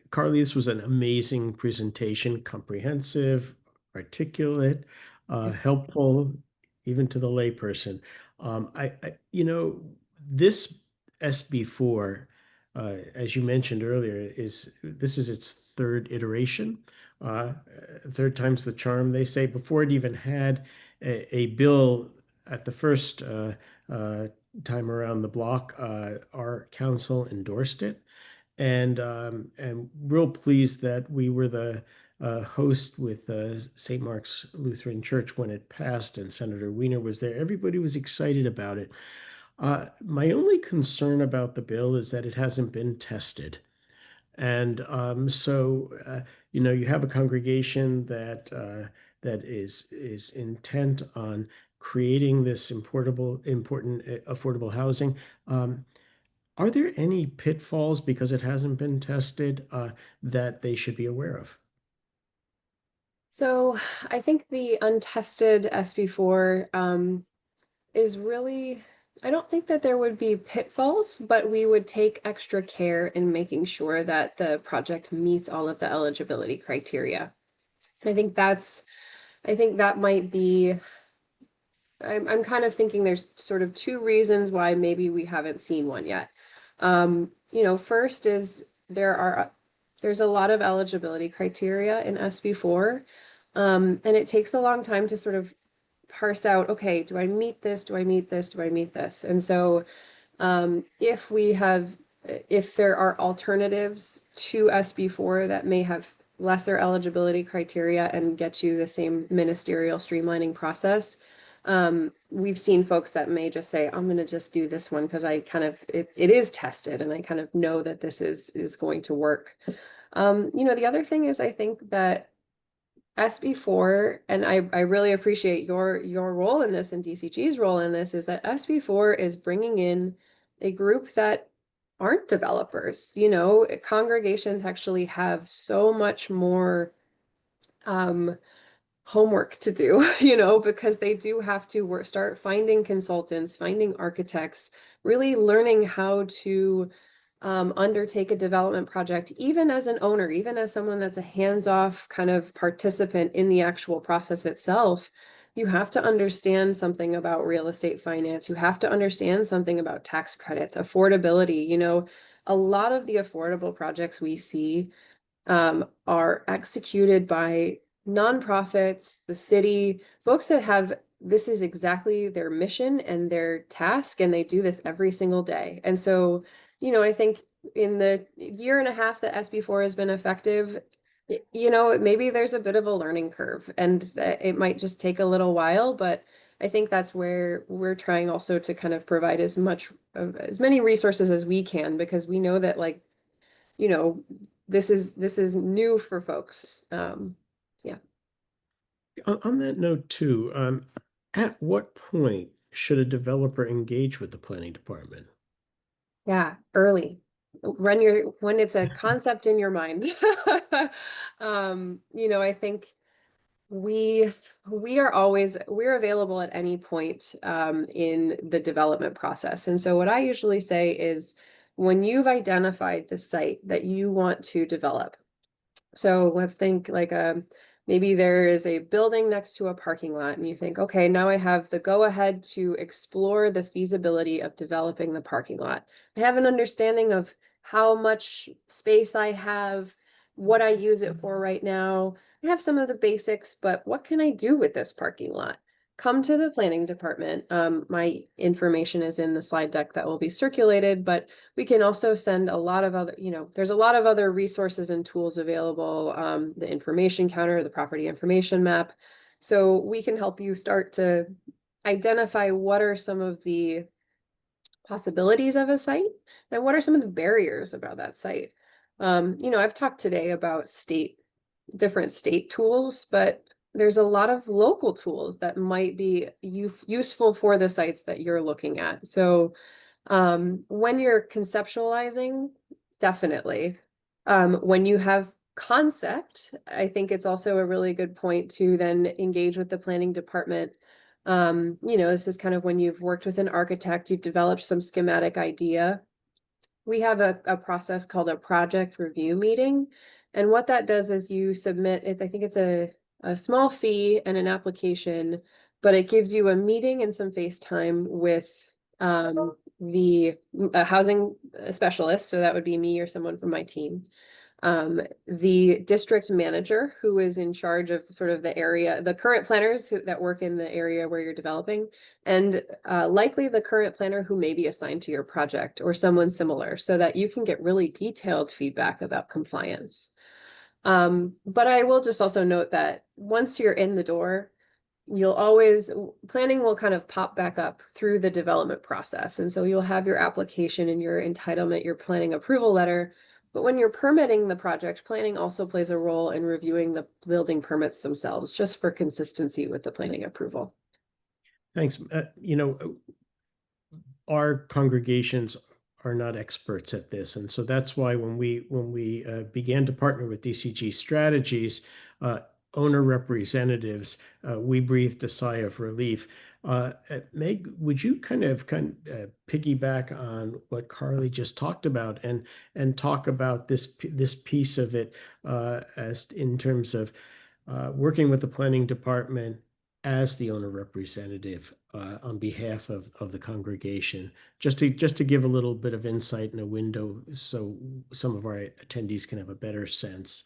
Carly, this was an amazing presentation, comprehensive, articulate, helpful, even to the layperson. This SB4, as you mentioned earlier, this is its third iteration. Third time's the charm, they say. Before it even had a bill at the first time around the block, our council endorsed it, and real pleased that we were the host with St. Mark's Lutheran Church when it passed, and Senator Wiener was there. Everybody was excited about it. My only concern about the bill is that it hasn't been tested. And you have a congregation that is intent on creating this important affordable housing. Are there any pitfalls because it hasn't been tested that they should be aware of? So I think the untested SB4 is really, I don't think that there would be pitfalls, but we would take extra care in making sure that the project meets all of the eligibility criteria. I think that might be, I'm kind of thinking there's sort of two reasons why maybe we haven't seen one yet. First is there's a lot of eligibility criteria in SB4, and it takes a long time to sort of parse out, okay, do I meet this? Do I meet this? Do I meet this? And so if there are alternatives to SB4 that may have lesser eligibility criteria and get you the same ministerial streamlining process, we've seen folks that may just say, I'm going to just do this one because it is tested and I kind of know that this is going to work. The other thing is I think that SB4, and I really appreciate your role in this and DCG's role in this, is that SB4 is bringing in a group that aren't developers. Congregations actually have so much more homework to do, because they do have to start finding consultants, finding architects, really learning how to undertake a development project, even as an owner, even as someone that's a hands-off kind of participant in the actual process itself. You have to understand something about real estate finance. You have to understand something about tax credits, affordability. A lot of the affordable projects we see are executed by nonprofits, the city, folks that this is exactly their mission and their task, and they do this every single day. And so, I think in the year and a half that SB4 has been effective, maybe there's a bit of a learning curve and it might just take a little while, but I think that's where we're trying also to kind of provide as many resources as we can, because we know that this is new for folks. Yeah. On that note too, at what point should a developer engage with the planning department? Yeah, early. When it's a concept in your mind. I think we're available at any point in the development process. And so what I usually say is, when you've identified the site that you want to develop, so let's think like maybe there is a building next to a parking lot and you think, okay, now I have the go ahead to explore the feasibility of developing the parking lot. I have an understanding of how much space I have, what I use it for right now. I have some of the basics, but what can I do with this parking lot? come to the planning department. My information is in the slide deck that will be circulated, but we can also send a lot of other, there's a lot of other resources and tools available, the information counter, the property information map. So we can help you start to identify what are some of the possibilities of a site and what are some of the barriers about that site. I've talked today about different state tools, but there's a lot of local tools that might be useful for the sites that you're looking at. So when you're conceptualizing, definitely. When you have concept, I think it's also a really good point to then engage with the planning department. This is kind of when you've worked with an architect, you've developed some schematic idea. We have a process called a project review meeting. And what that does is you submit it, I think it's a small fee and an application, but it gives you a meeting and some face time with the housing specialist. So that would be me or someone from my team. The district manager who is in charge of sort of the area, the current planners that work in the area where you're developing, and likely the current planner who may be assigned to your project or someone similar, so that you can get really detailed feedback about compliance. But I will just also note that once you're in the door, planning will kind of pop back up through the development process. And so you'll have your application and your entitlement, your planning approval letter. But when you're permitting the project, planning also plays a role in reviewing the building permits themselves, just for consistency with the planning approval. Thanks. Our congregations are not experts at this, and so that's why when we began to partner with DCG Strategies, owner representatives, we breathed a sigh of relief. Meg, would you kind of piggyback on what Carly just talked about and talk about this piece of it as in terms of working with the planning department as the owner representative on behalf of the congregation, just to give a little bit of insight and a window so some of our attendees can have a better sense.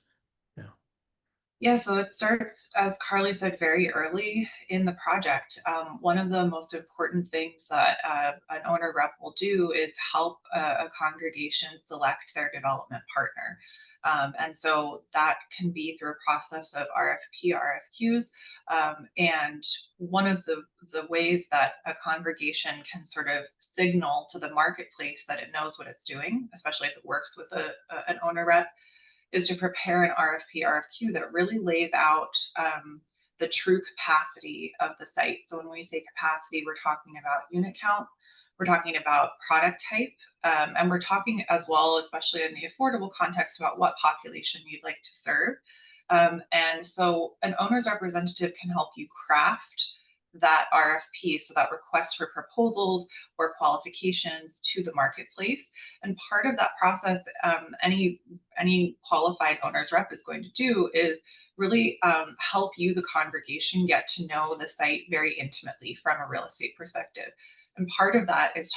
Yeah, so it starts, as Carly said, very early in the project. One of the most important things that an owner rep will do is help a congregation select their development partner. And so that can be through a process of RFP, RFQs. And one of the ways that a congregation can sort of signal to the marketplace that it knows what it's doing, especially if it works with an owner rep, is to prepare an RFP, RFQ that really lays out the true capacity of the site. So when we say capacity, we're talking about unit count, we're talking about product type, and we're talking as well, especially in the affordable context, about what population you'd like to serve. And so an owner's representative can help you craft that RFP, so that request for proposals or qualifications to the marketplace. And part of that process, any qualified owner's rep is going to do is really help you, the congregation, get to know the site very intimately from a real estate perspective. And part of that is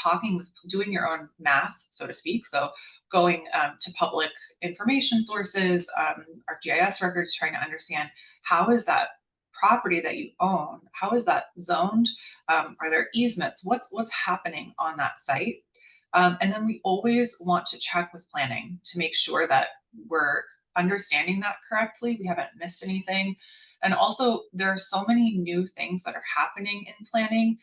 doing your own math, so to speak. So going to public information sources, our GIS records, trying to understand how is that property that you own, how is that zoned? Are there easements? What's happening on that site? And then we always want to check with planning to make sure that we're understanding that correctly. We haven't missed anything. And also, there are so many new things that are happening in planning,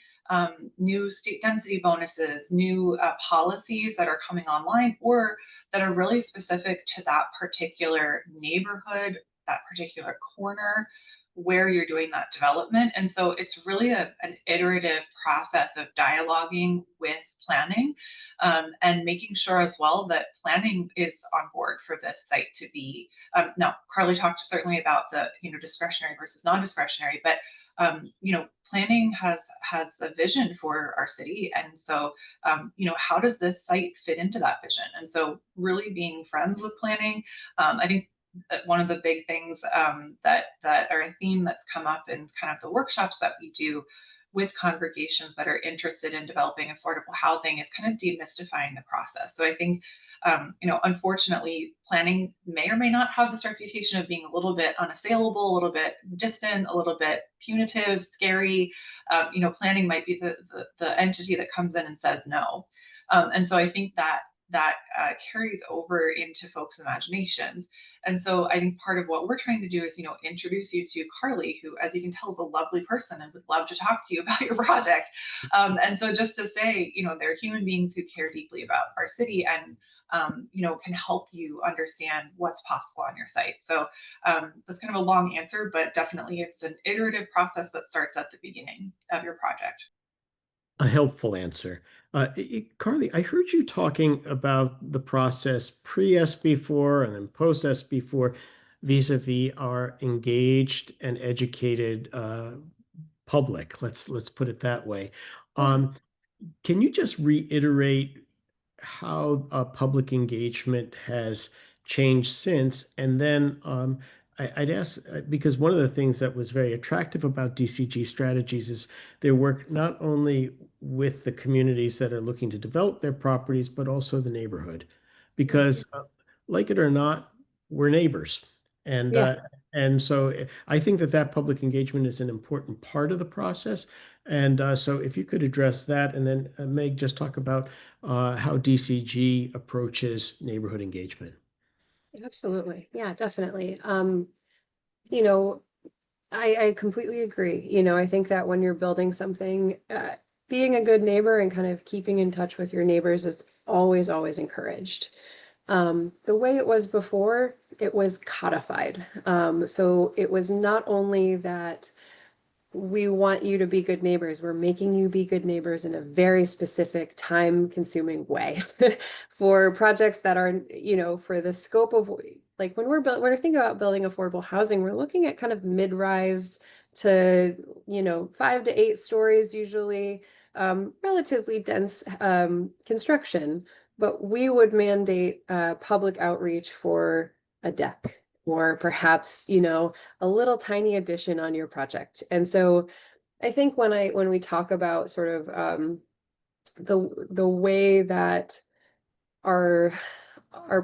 new state density bonuses, new policies that are coming online or that are really specific to that particular neighborhood, that particular corner where you're doing that development. And so it's really an iterative process of dialoguing with planning and making sure as well that planning is on board for this site to be. Now, Carly talked certainly about the discretionary versus non-discretionary, but planning has a vision for our city. And so, how does this site fit into that vision? And so really being friends with planning, I think that one of the big things that are a theme that's come up in kind of the workshops that we do with congregations that are interested in developing affordable housing is kind of demystifying the process. So I think, unfortunately, planning may or may not have this reputation of being a little bit unassailable, a little bit distant, a little bit punitive, scary. Planning might be the entity that comes in and says no. And so I think that carries over into folks' imaginations. And so I think part of what we're trying to do is, introduce you to Carly, who, as you can tell, is a lovely person and would love to talk to you about your project. And so just to say, they're human beings who care deeply about our city and, can help you understand what's possible on your site. So that's kind of a long answer, but definitely it's an iterative process that starts at the beginning of your project. A helpful answer. Carly, I heard you talking about the process pre-SB4 and then post-SB4 vis-a-vis our engaged and educated public. Let's put it that way. Can you just reiterate how public engagement has changed since? And then I'd ask, because one of the things that was very attractive about DCG strategies is their work not only with the communities that are looking to develop their properties, but also the neighborhood. Because like it or not, we're neighbors. And Yeah. and so I think that public engagement is an important part of the process. And so if you could address that, and then Meg, just talk about how DCG approaches neighborhood engagement. Absolutely. Yeah, definitely. You know, I completely agree. I think that when you're building something, being a good neighbor and kind of keeping in touch with your neighbors is always, always encouraged. The way it was before, it was codified. So it was not only that we want you to be good neighbors. We're making you be good neighbors in a very specific, time-consuming way for projects that are, for the scope of, like, when we're thinking about building affordable housing, we're looking at kind of mid-rise to, 5 to 8 stories usually, relatively dense construction. But we would mandate public outreach for a deck, or perhaps, a little tiny addition on your project. And so I think when we talk about sort of the way that our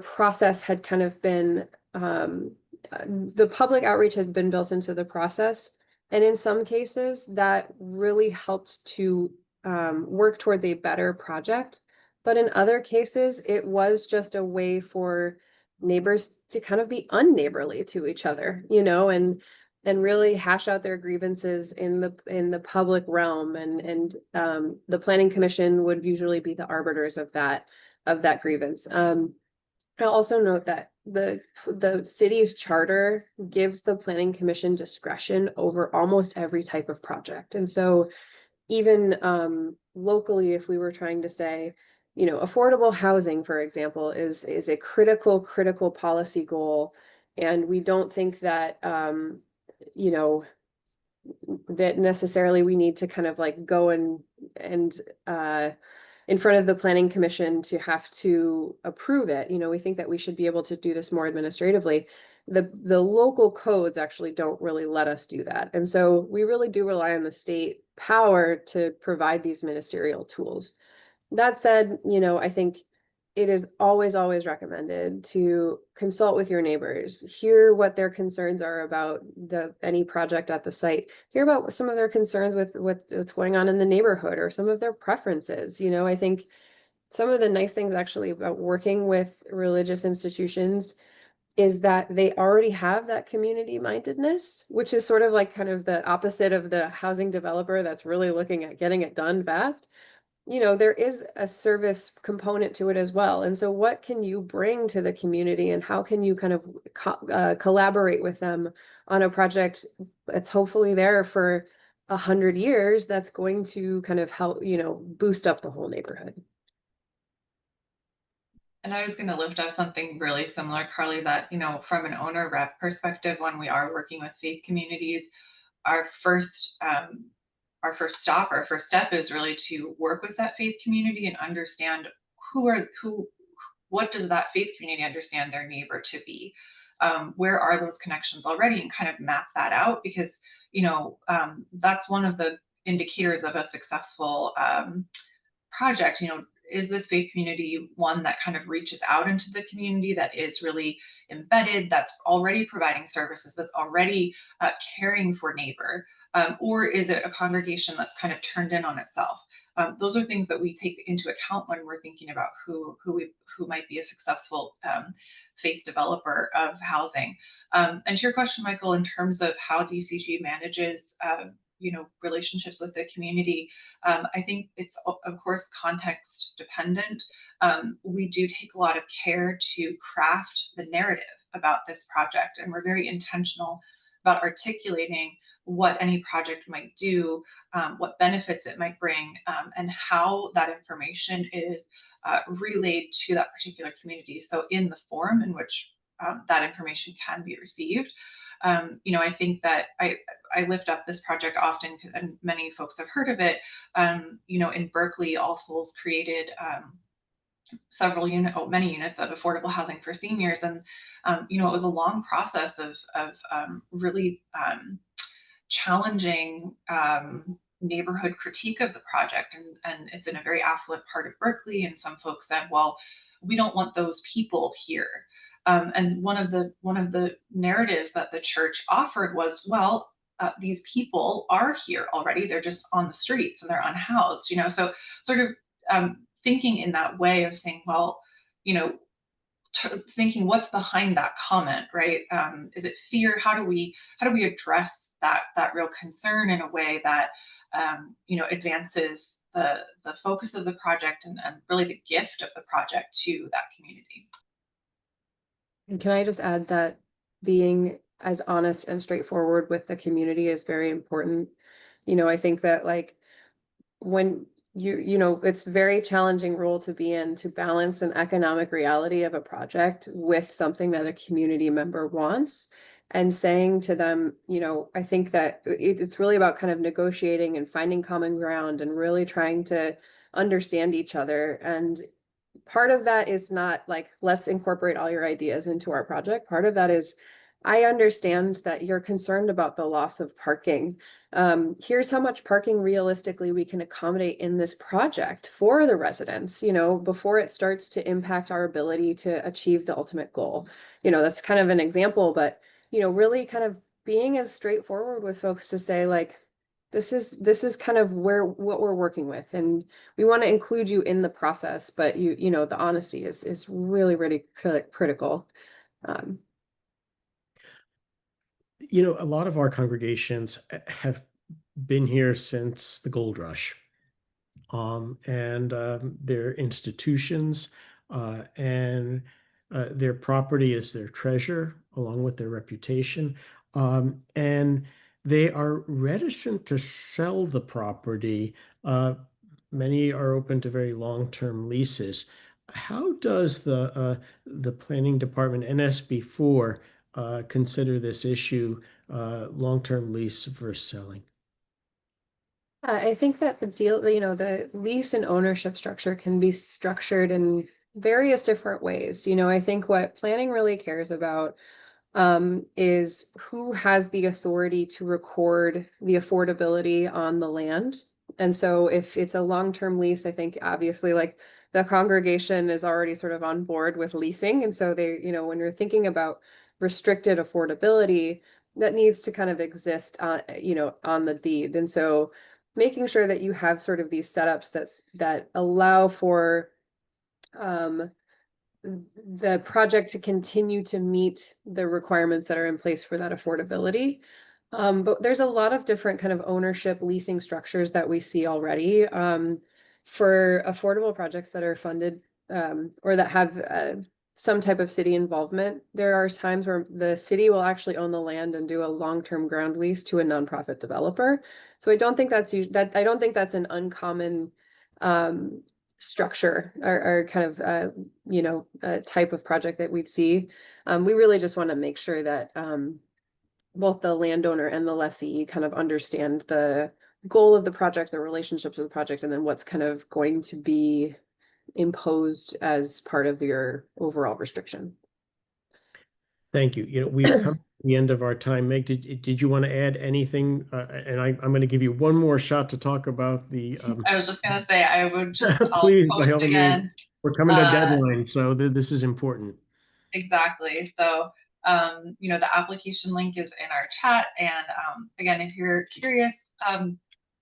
process had kind of been, the public outreach had been built into the process, and in some cases that really helped to work towards a better project. But in other cases, it was just a way for neighbors to kind of be unneighborly to each other, and really hash out their grievances in the public realm. And the planning commission would usually be the arbiters of that grievance. I'll also note that the city's charter gives the planning commission discretion over almost every type of project. And so even locally, if we were trying to say, affordable housing, for example, is a critical policy goal, and we don't think that that necessarily we need to kind of like go and in front of the planning commission to have to approve it. We think that we should be able to do this more administratively. The local codes actually don't really let us do that. And so we really do rely on the state power to provide these ministerial tools. That said, I think it is always, always recommended to consult with your neighbors, hear what their concerns are about any project at the site, hear about some of their concerns with what's going on in the neighborhood, or some of their preferences. I think some of the nice things actually about working with religious institutions is that they already have that community mindedness, which is sort of like kind of the opposite of the housing developer that's really looking at getting it done fast. There is a service component to it as well. And so what can you bring to the community, and how can you kind of collaborate with them on a project that's hopefully there for 100 years, that's going to kind of help, boost up the whole neighborhood. And I was going to lift up something really similar, Carly, that, from an owner rep perspective, when we are working with faith communities, our first step is really to work with that faith community and understand what does that faith community understand their neighbor to be. Where are those connections already, and kind of map that out, because that's one of the indicators of a successful project. Is this faith community one that kind of reaches out into the community, that is really embedded, that's already providing services, that's already caring for neighbor? Or is it a congregation that's kind of turned in on itself? Those are things that we take into account when we're thinking about who might be a successful faith developer of housing. And to your question, Michael, in terms of how DCG manages relationships with the community, I think it's of course context dependent. We do take a lot of care to craft the narrative about this project, and we're very intentional about articulating what any project might do, what benefits it might bring, and how that information is relayed to that particular community. So in the form in which that information can be received. I think that I lift up this project often, and many folks have heard of it. In Berkeley, All Souls created many units of affordable housing for seniors, and it was a long process of really challenging neighborhood critique of the project, and it's in a very affluent part of Berkeley, and some folks said, well, we don't want those people here. And one of the narratives that the church offered was, well, these people are here already. They're just on the streets and they're unhoused. So sort of thinking in that way of saying, well, thinking what's behind that comment, right? Is it fear? How do we address that real concern in a way that advances the focus of the project and really the gift of the project to that community? And can I just add that being as honest and straightforward with the community is very important. I think that like when it's very challenging role to be in, to balance an economic reality of a project with something that a community member wants, and saying to them, I think that it's really about kind of negotiating and finding common ground and really trying to understand each other. And part of that is not like, let's incorporate all your ideas into our project. Part of that is, I understand that you're concerned about the loss of parking. Here's how much parking realistically we can accommodate in this project for the residents, before it starts to impact our ability to achieve the ultimate goal. That's kind of an example, but, really kind of being as straightforward with folks to say, like, this is kind of what we're working with, and we want to include you in the process, but the honesty is really, really critical. A lot of our congregations have been here since the gold rush, and their institutions and their property is their treasure, along with their reputation, and they are reticent to sell the property. Many are open to very long-term leases. How does the planning department, NSB4, consider this issue, long-term lease versus selling? I think that the lease and ownership structure can be structured in various different ways. I think what planning really cares about is who has the authority to record the affordability on the land. And so if it's a long-term lease, I think obviously like the congregation is already sort of on board with leasing. And so they, when you're thinking about restricted affordability, that needs to kind of exist on, on the deed. And so making sure that you have sort of these setups that allow for the project to continue to meet the requirements that are in place for that affordability. But there's a lot of different kind of ownership leasing structures that we see already for affordable projects that are funded or that have some type of city involvement. There are times where the city will actually own the land and do a long-term ground lease to a nonprofit developer. So I don't think that's an uncommon structure or kind of type of project that we'd see. We really just want to make sure that both the landowner and the lessee kind of understand the goal of the project, the relationships with the project, and then what's kind of going to be imposed as part of your overall restriction. Thank you. We've come to the end of our time. Meg, did you want to add anything? And I'm going to give you one more shot to talk about the. I was just gonna say, I would just, I'll Please, by post all means, again. we're coming to a Uh, deadline, so this is important. Exactly. So, the application link is in our chat. And again, if you're curious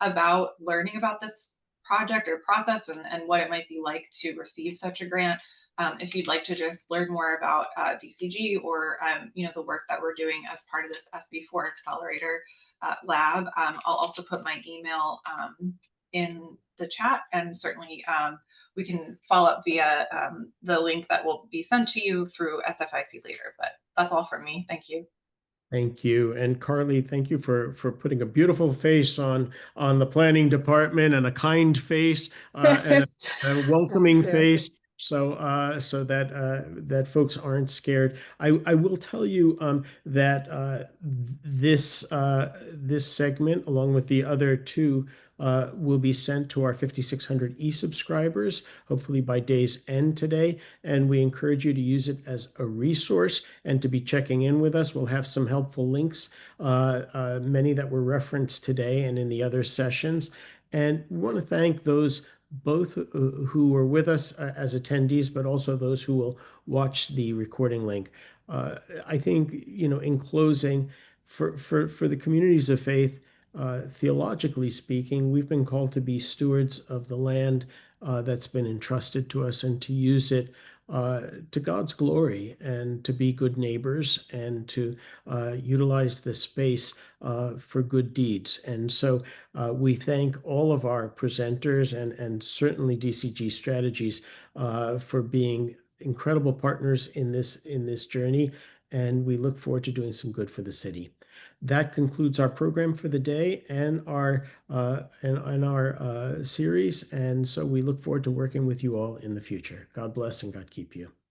about learning about this project or process and what it might be like to receive such a grant, if you'd like to just learn more about DCG or, the work that we're doing as part of this SB4 Accelerator Lab, I'll also put my email in the chat, and certainly we can follow up via the link that will be sent to you through SFIC later. But that's all from me. Thank you. Thank you. And Carly, thank you for putting a beautiful face on the planning department and a kind face and a Me welcoming too. face. So that folks aren't scared. I will tell you that this segment, along with the other two, will be sent to our 5,600 e-subscribers, hopefully by day's end today. And we encourage you to use it as a resource and to be checking in with us. We'll have some helpful links, many that were referenced today and in the other sessions. And we want to thank those both who were with us as attendees, but also those who will watch the recording link. I think, in closing, for the communities of faith, theologically speaking, we've been called to be stewards of the land that's been entrusted to us and to use it to God's glory and to be good neighbors and to utilize the space for good deeds. And so we thank all of our presenters and certainly DCG Strategies for being incredible partners in this journey. And we look forward to doing some good for the city. That concludes our program for the day and our series. And so we look forward to working with you all in the future. God bless and God keep you.